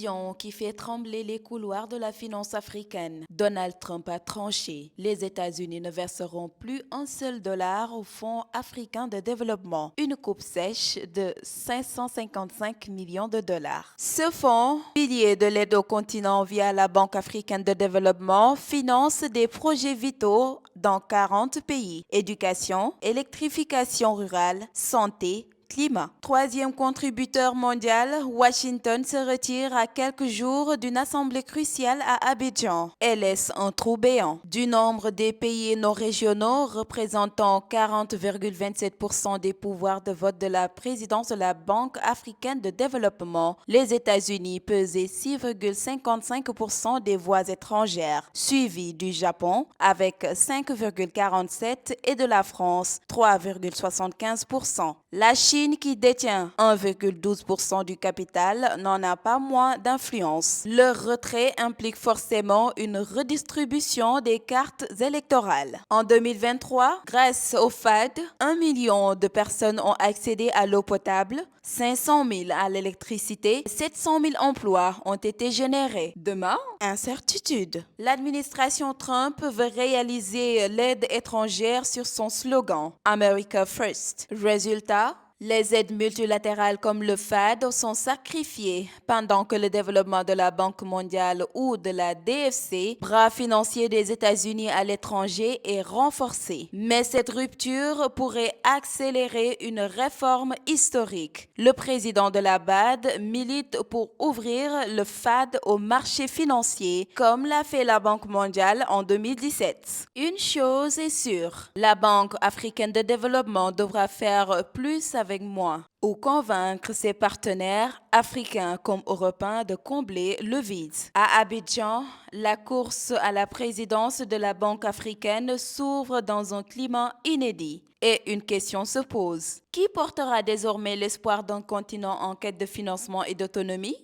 décision qui fait trembler les couloirs de la finance africaine. Donald Trump a tranché. Les États-Unis ne verseront plus un seul dollar au Fonds africain de développement. Une coupe sèche de 555 millions de dollars. Ce fonds, pilier de l'aide au continent via la Banque africaine de développement, finance des projets vitaux dans 40 pays. Éducation, électrification rurale, santé, climat. Troisième contributeur mondial, Washington se retire à quelques jours d'une assemblée cruciale à Abidjan et laisse un trou béant. Du nombre des pays non régionaux représentant 40,27% des pouvoirs de vote de la présidence de la Banque africaine de développement, les États-Unis pesaient 6,55% des voix étrangères, suivi du Japon avec 5,47% et de la France 3,75%. La Chine, qui détient 1,12% du capital, n'en a pas moins d'influence. Le retrait implique forcément une redistribution des cartes électorales. En 2023, grâce au FAD, 1 million de personnes ont accédé à l'eau potable, 500 000 à l'électricité, 700 000 emplois ont été générés. Demain, incertitude. L'administration Trump veut réaliser l'aide étrangère sur son slogan America First. Résultat, les aides multilatérales comme le FAD sont sacrifiées pendant que le développement de la Banque mondiale ou de la DFC, bras financier des États-Unis à l'étranger, est renforcé. Mais cette rupture pourrait accélérer une réforme historique. Le président de la BAD milite pour ouvrir le FAD au marché financier, comme l'a fait la Banque mondiale en 2017. Une chose est sûre, la Banque africaine de développement devra faire plus avec moi ou convaincre ses partenaires africains comme européens de combler le vide. À Abidjan, la course à la présidence de la Banque africaine s'ouvre dans un climat inédit. Et une question se pose. Qui portera désormais l'espoir d'un continent en quête de financement et d'autonomie?